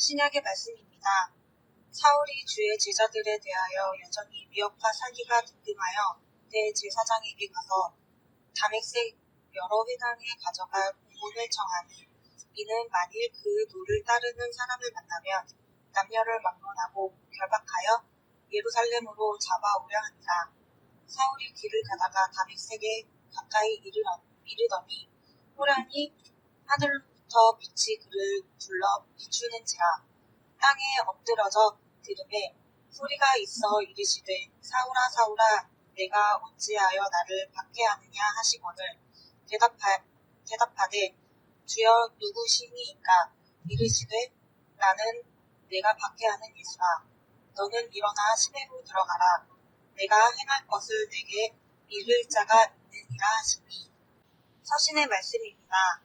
신약의 말씀입니다. 사울이 주의 제자들에 대하여 여전히 미혹과 살기가 등등하여 대제사장에게 가서 다맥색 여러 회당에 가져갈 공문을 청하니 이는 만일 그 노를 따르는 사람을 만나면 남녀를 막론하고 결박하여 예루살렘으로 잡아오려 하니라. 사울이 길을 가다가 다맥색에 가까이 이르더니 호련히 하늘로부터 빛이 그를 둘러 비추는지라. 땅에 엎드러져 들음에 소리가 있어 이르시되 사울아 사울아 내가 어찌하여 나를 박해하느냐 하시거늘 대답하되 주여 누구시니이까. 이르시되 나는 내가 박해하는 예수라. 너는 일어나 시내로 들어가라. 내가 행할 것을 내게 이를 자가 있느니라 하시니. 서신의 말씀입니다.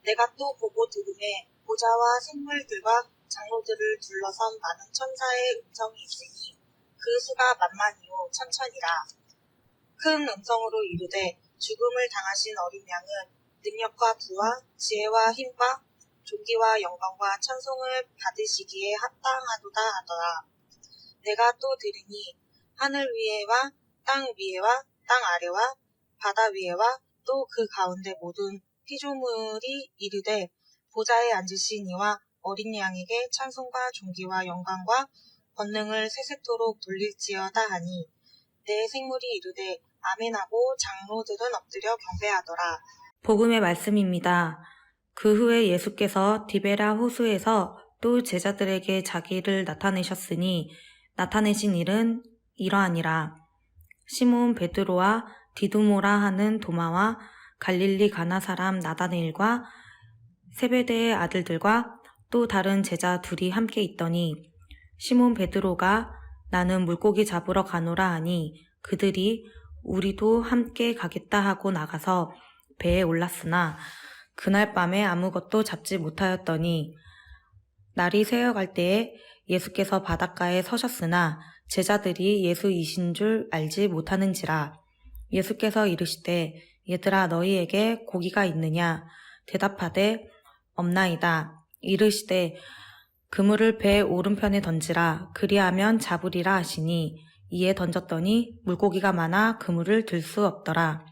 내가 또 보고 들음에 보좌와 생물들과 장로들을 둘러선 많은 천사의 음성이 있으니 그 수가 만만이요 천천이라. 큰 음성으로 이르되 죽음을 당하신 어린 양은 능력과 부와 지혜와 힘과 존귀와 영광과 찬송을 받으시기에 합당하도다 하더라. 내가 또 들으니 하늘 위에와 땅 위에와 땅 아래와 바다 위에와 또 그 가운데 모든 피조물이 이르되 보좌에 앉으신 이와 어린 양에게 찬송과 존귀와 영광과 권능을 세세토록 돌릴지어다 하니 내 생물이 이르되 아멘하고 장로들은 엎드려 경배하더라. 복음의 말씀입니다. 그 후에 예수께서 디베라 호수에서 또 제자들에게 자기를 나타내셨으니 나타내신 일은 이러하니라. 시몬 베드로와 디두모라 하는 도마와 갈릴리 가나 사람 나다네일과 세베대의 아들들과 또 다른 제자 둘이 함께 있더니 시몬 베드로가 나는 물고기 잡으러 가노라 하니 그들이 우리도 함께 가겠다 하고 나가서 배에 올랐으나 그날 밤에 아무것도 잡지 못하였더니 날이 새어갈 때에 예수께서 바닷가에 서셨으나 제자들이 예수이신 줄 알지 못하는지라. 예수께서 이르시되 얘들아 너희에게 고기가 있느냐? 대답하되 없나이다. 이르시되 그물을 배 오른편에 던지라. 그리하면 잡으리라 하시니 이에 던졌더니 물고기가 많아 그물을 들 수 없더라.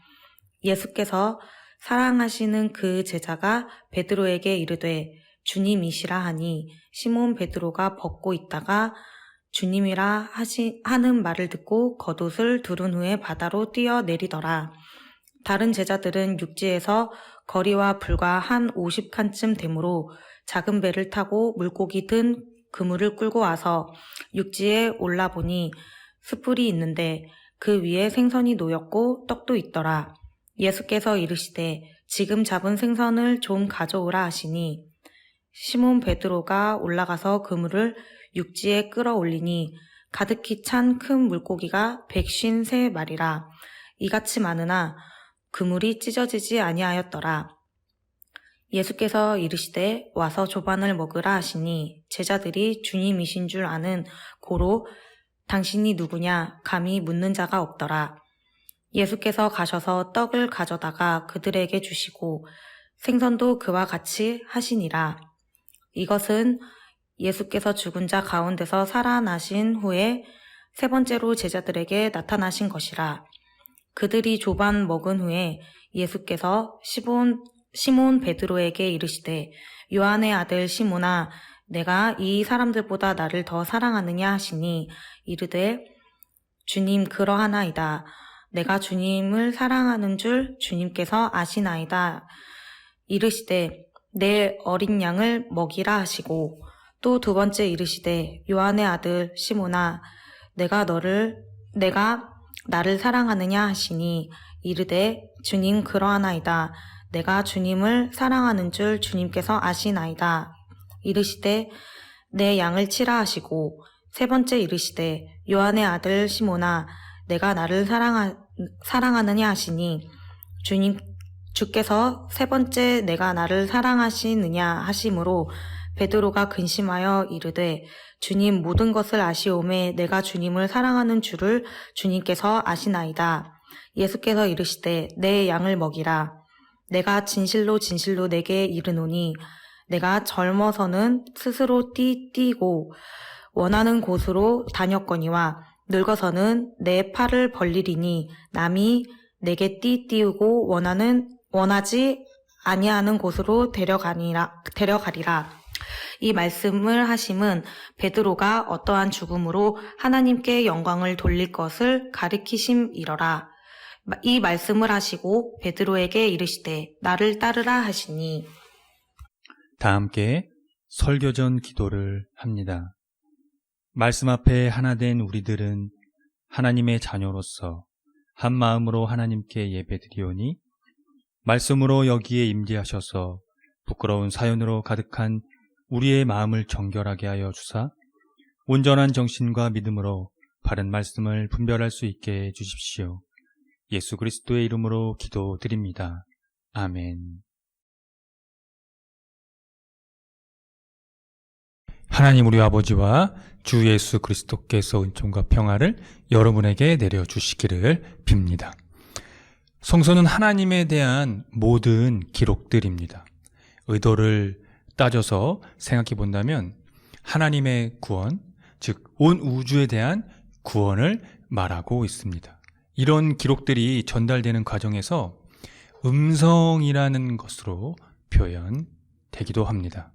예수께서 사랑하시는 그 제자가 베드로에게 이르되 주님이시라 하니 시몬 베드로가 벗고 있다가 주님이라 하는 말을 듣고 겉옷을 두른 후에 바다로 뛰어내리더라. 다른 제자들은 육지에서 거리와 불과 한 50칸쯤 되므로 작은 배를 타고 물고기 든 그물을 끌고 와서 육지에 올라보니 숯불이 있는데 그 위에 생선이 놓였고 떡도 있더라. 예수께서 이르시되 지금 잡은 생선을 좀 가져오라 하시니 시몬 베드로가 올라가서 그물을 육지에 끌어올리니 가득히 찬 큰 물고기가 153마리라. 이같이 많으나 그물이 찢어지지 아니하였더라. 예수께서 이르시되 와서 조반을 먹으라 하시니 제자들이 주님이신 줄 아는 고로 당신이 누구냐 감히 묻는 자가 없더라. 예수께서 가셔서 떡을 가져다가 그들에게 주시고 생선도 그와 같이 하시니라. 이것은 예수께서 죽은 자 가운데서 살아나신 후에 세 번째로 제자들에게 나타나신 것이라. 그들이 조반 먹은 후에 예수께서 시몬 베드로에게 이르시되 요한의 아들 시몬아 내가 이 사람들보다 나를 더 사랑하느냐 하시니 이르되 주님 그러하나이다. 내가 주님을 사랑하는 줄 주님께서 아시나이다. 이르시되 내 어린 양을 먹이라 하시고 또 두 번째 이르시되 요한의 아들 시몬아 내가 나를 사랑하느냐 하시니 이르되 주님 그러하나이다. 내가 주님을 사랑하는 줄 주님께서 아시나이다. 이르시되 내 양을 치라 하시고 세 번째 이르시되 요한의 아들 시몬아 내가 나를 사랑하느냐 하시니 주께서 세 번째 내가 나를 사랑하시느냐 하심으로 베드로가 근심하여 이르되 주님 모든 것을 아시오매 내가 주님을 사랑하는 줄을 주님께서 아시나이다. 예수께서 이르시되 내 양을 먹이라. 내가 진실로 진실로 내게 이르노니 내가 젊어서는 스스로 뛰고 원하는 곳으로 다녔거니와 늙어서는 내 팔을 벌리리니 남이 내게 띄우고 원하지 아니하는 곳으로 데려가리라. 이 말씀을 하심은 베드로가 어떠한 죽음으로 하나님께 영광을 돌릴 것을 가리키심이러라. 이 말씀을 하시고 베드로에게 이르시되 나를 따르라 하시니. 다 함께 설교전 기도를 합니다. 말씀 앞에 하나 된 우리들은 하나님의 자녀로서 한 마음으로 하나님께 예배드리오니 말씀으로 여기에 임재하셔서 부끄러운 사연으로 가득한 우리의 마음을 정결하게 하여 주사 온전한 정신과 믿음으로 바른 말씀을 분별할 수 있게 해주십시오. 예수 그리스도의 이름으로 기도드립니다. 아멘. 하나님 우리 아버지와 주 예수 그리스도께서 은총과 평화를 여러분에게 내려주시기를 빕니다. 성서는 하나님에 대한 모든 기록들입니다. 의도를 따져서 생각해 본다면 하나님의 구원, 즉 온 우주에 대한 구원을 말하고 있습니다. 이런 기록들이 전달되는 과정에서 음성이라는 것으로 표현되기도 합니다.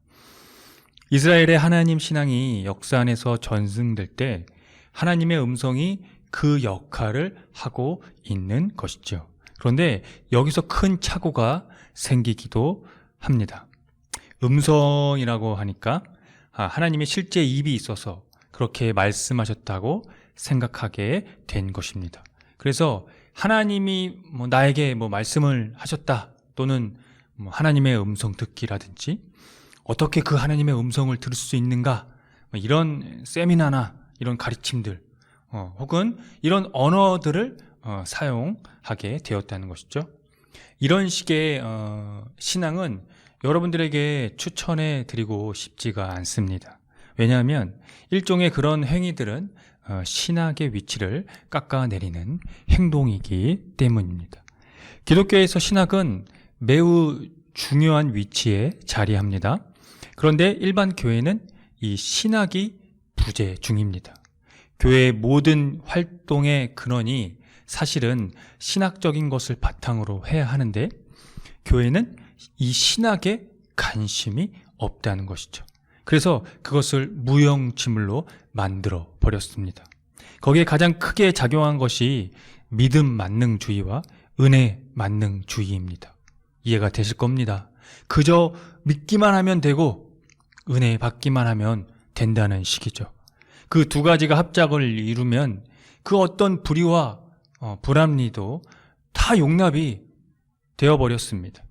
이스라엘의 하나님 신앙이 역사 안에서 전승될 때 하나님의 음성이 그 역할을 하고 있는 것이죠. 그런데 여기서 큰 착오가 생기기도 합니다. 음성이라고 하니까 하나님의 실제 입이 있어서 그렇게 말씀하셨다고 생각하게 된 것입니다. 그래서 하나님이 나에게 말씀을 하셨다 또는 하나님의 음성 듣기라든지 어떻게 그 하나님의 음성을 들을 수 있는가 이런 세미나나 이런 가르침들 혹은 이런 언어들을 사용하게 되었다는 것이죠. 이런 식의 신앙은 여러분들에게 추천해 드리고 싶지가 않습니다. 왜냐하면 일종의 그런 행위들은 신학의 위치를 깎아내리는 행동이기 때문입니다. 기독교에서 신학은 매우 중요한 위치에 자리합니다. 그런데 일반 교회는 이 신학이 부재 중입니다. 교회의 모든 활동의 근원이 사실은 신학적인 것을 바탕으로 해야 하는데 교회는 이 신학에 관심이 없다는 것이죠. 그래서 그것을 무용지물로 만들어 버렸습니다. 거기에 가장 크게 작용한 것이 믿음 만능주의와 은혜 만능주의입니다. 이해가 되실 겁니다. 그저 믿기만 하면 되고 은혜 받기만 하면 된다는 식이죠. 그 두 가지가 합작을 이루면 그 어떤 불의와 불합리도 다 용납이 되어버렸습니다.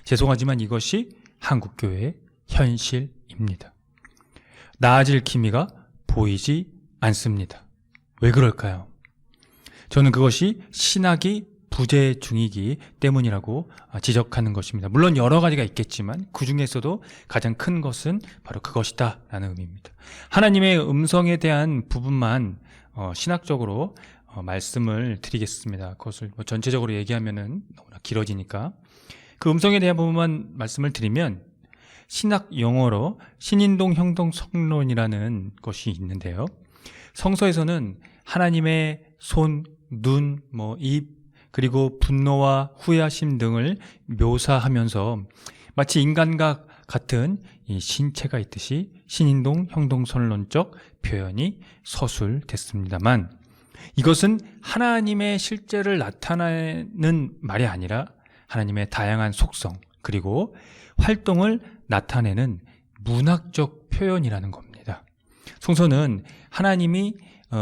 죄송하지만 이것이 한국교회의 현실입니다. 나아질 기미가 보이지 않습니다. 왜 그럴까요? 저는 그것이 신학이 부재 중이기 때문이라고 지적하는 것입니다. 물론 여러 가지가 있겠지만 그 중에서도 가장 큰 것은 바로 그것이다 라는 의미입니다. 하나님의 음성에 대한 부분만 신학적으로 말씀을 드리겠습니다. 그것을 전체적으로 얘기하면은 너무나 길어지니까 그 음성에 대한 부분만 말씀을 드리면 신학 용어로 신인동 형동 성론이라는 것이 있는데요. 성서에서는 하나님의 손, 눈, 입 그리고 분노와 후회하심 등을 묘사하면서 마치 인간과 같은 이 신체가 있듯이 신인동 형동선론적 표현이 서술됐습니다만 이것은 하나님의 실제를 나타내는 말이 아니라 하나님의 다양한 속성 그리고 활동을 나타내는 문학적 표현이라는 겁니다. 성서는 하나님이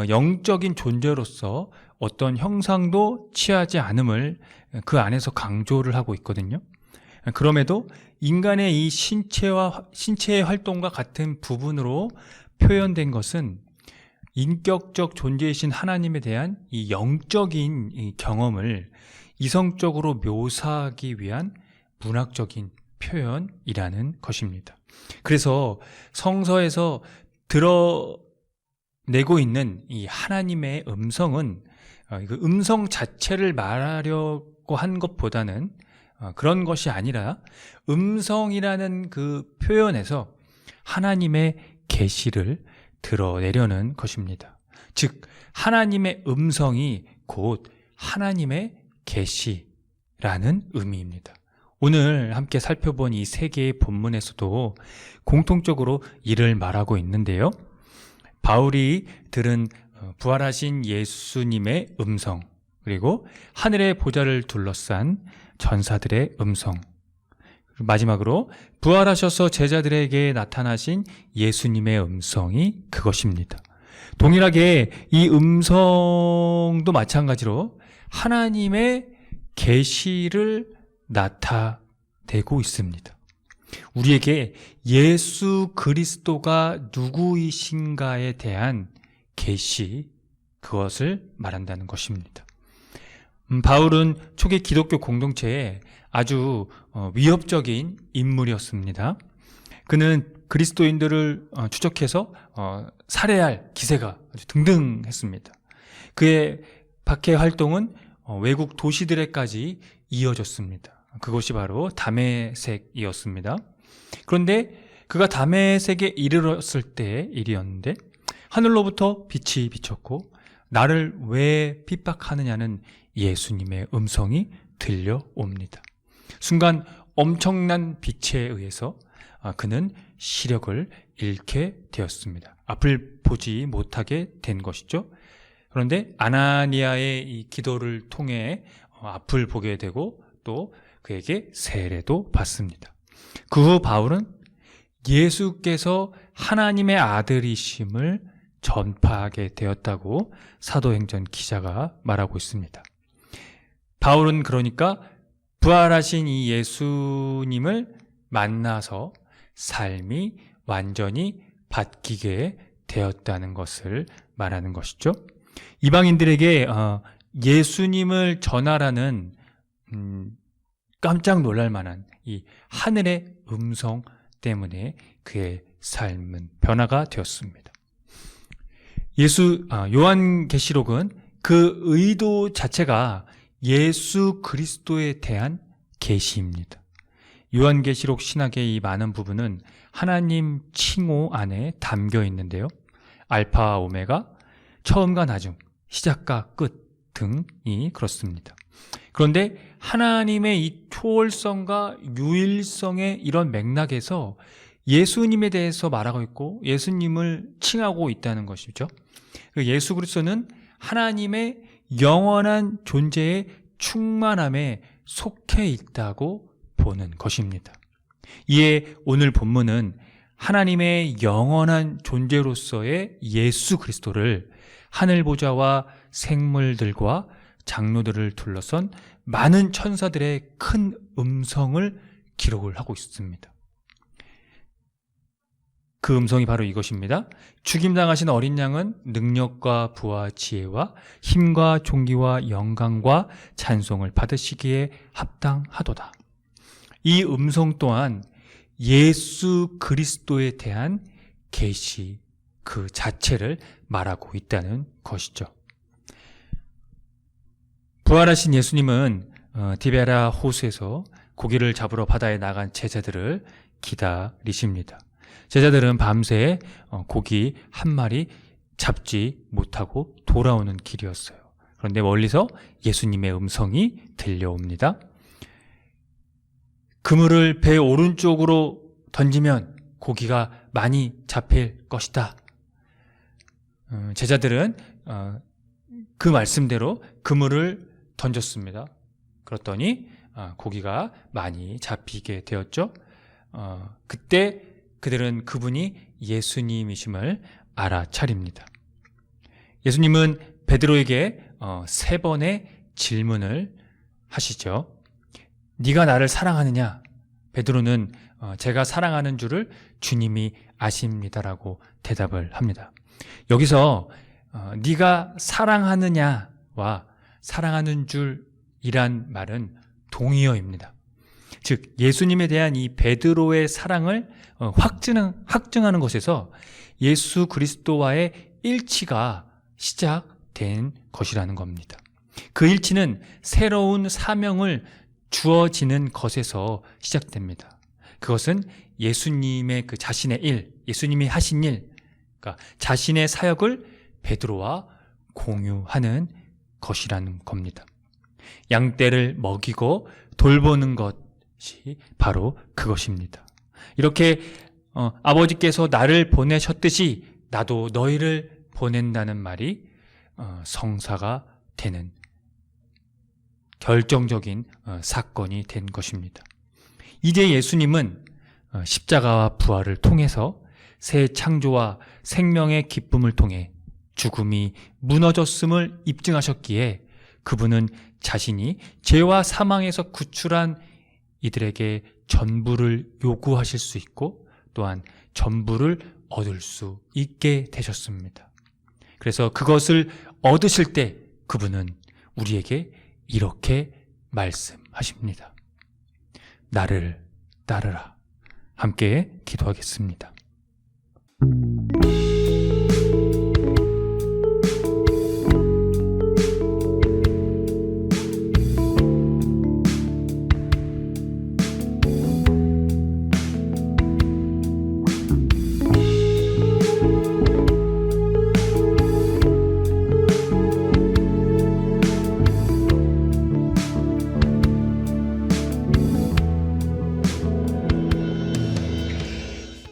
영적인 존재로서 어떤 형상도 취하지 않음을 그 안에서 강조를 하고 있거든요. 그럼에도 인간의 이 신체의 활동과 같은 부분으로 표현된 것은 인격적 존재이신 하나님에 대한 이 영적인 이 경험을 이성적으로 묘사하기 위한 문학적인 표현이라는 것입니다. 그래서 성서에서 드러내고 있는 이 하나님의 음성은 그 음성 자체를 말하려고 한 것보다는 그런 것이 아니라 음성이라는 그 표현에서 하나님의 계시를 드러내려는 것입니다. 즉 하나님의 음성이 곧 하나님의 계시라는 의미입니다. 오늘 함께 살펴본 이 세 개의 본문에서도 공통적으로 이를 말하고 있는데요. 바울이 들은 부활하신 예수님의 음성, 그리고 하늘의 보좌를 둘러싼 전사들의 음성, 마지막으로 부활하셔서 제자들에게 나타나신 예수님의 음성이 그것입니다. 동일하게 이 음성도 마찬가지로 하나님의 계시를 나타내고 있습니다. 우리에게 예수 그리스도가 누구이신가에 대한 계시, 그것을 말한다는 것입니다. 바울은 초기 기독교 공동체에 아주 위협적인 인물이었습니다. 그는 그리스도인들을 추적해서 살해할 기세가 아주 등등했습니다. 그의 박해 활동은 외국 도시들에까지 이어졌습니다. 그것이 바로 다메섹이었습니다. 그런데 그가 다메섹에 이르렀을 때의 일이었는데 하늘로부터 빛이 비쳤고 나를 왜 핍박하느냐는 예수님의 음성이 들려옵니다. 순간 엄청난 빛에 의해서 그는 시력을 잃게 되었습니다. 앞을 보지 못하게 된 것이죠. 그런데 아나니아의 이 기도를 통해 앞을 보게 되고 또 그에게 세례도 받습니다. 그 후 바울은 예수께서 하나님의 아들이심을 전파하게 되었다고 사도행전 기자가 말하고 있습니다. 바울은 그러니까 부활하신 이 예수님을 만나서 삶이 완전히 바뀌게 되었다는 것을 말하는 것이죠. 이방인들에게 예수님을 전하라는 깜짝 놀랄 만한 이 하늘의 음성 때문에 그의 삶은 변화가 되었습니다. 요한계시록은 그 의도 자체가 예수 그리스도에 대한 계시입니다. 요한계시록 신학의 이 많은 부분은 하나님 칭호 안에 담겨 있는데요. 알파와 오메가, 처음과 나중, 시작과 끝 등이 그렇습니다. 그런데 하나님의 이 초월성과 유일성의 이런 맥락에서 예수님에 대해서 말하고 있고 예수님을 칭하고 있다는 것이죠. 예수 그리스도는 하나님의 영원한 존재의 충만함에 속해 있다고 보는 것입니다. 이에 오늘 본문은 하나님의 영원한 존재로서의 예수 그리스도를 하늘 보좌와 생물들과 장로들을 둘러선 많은 천사들의 큰 음성을 기록을 하고 있습니다. 그 음성이 바로 이것입니다. 죽임당하신 어린 양은 능력과 부와 지혜와 힘과 존귀와 영광과 찬송을 받으시기에 합당하도다. 이 음성 또한 예수 그리스도에 대한 계시 그 자체를 말하고 있다는 것이죠. 부활하신 예수님은 디베라 호수에서 고기를 잡으러 바다에 나간 제자들을 기다리십니다. 제자들은 밤새 고기 한 마리 잡지 못하고 돌아오는 길이었어요. 그런데 멀리서 예수님의 음성이 들려옵니다. 그물을 배 오른쪽으로 던지면 고기가 많이 잡힐 것이다. 제자들은 그 말씀대로 그물을 던졌습니다. 그랬더니 고기가 많이 잡히게 되었죠. 그때 그들은 그분이 예수님이심을 알아차립니다. 예수님은 베드로에게 3번의 질문을 하시죠. 네가 나를 사랑하느냐? 베드로는 제가 사랑하는 줄을 주님이 아십니다라고 대답을 합니다. 여기서 네가 사랑하느냐와 사랑하는 줄이란 말은 동의어입니다. 즉 예수님에 대한 이 베드로의 사랑을 확증하는 것에서 예수 그리스도와의 일치가 시작된 것이라는 겁니다. 그 일치는 새로운 사명을 주어지는 것에서 시작됩니다. 그것은 예수님의 그 자신의 일, 예수님이 하신 일, 그러니까 자신의 사역을 베드로와 공유하는 것이라는 겁니다. 양떼를 먹이고 돌보는 것이 바로 그것입니다. 이렇게 아버지께서 나를 보내셨듯이 나도 너희를 보낸다는 말이 성사가 되는 결정적인 사건이 된 것입니다. 이제 예수님은 십자가와 부활을 통해서 새 창조와 생명의 기쁨을 통해 죽음이 무너졌음을 입증하셨기에 그분은 자신이 죄와 사망에서 구출한 이들에게 전부를 요구하실 수 있고 또한 전부를 얻을 수 있게 되셨습니다. 그래서 그것을 얻으실 때 그분은 우리에게 이렇게 말씀하십니다. 나를 따르라. 함께 기도하겠습니다.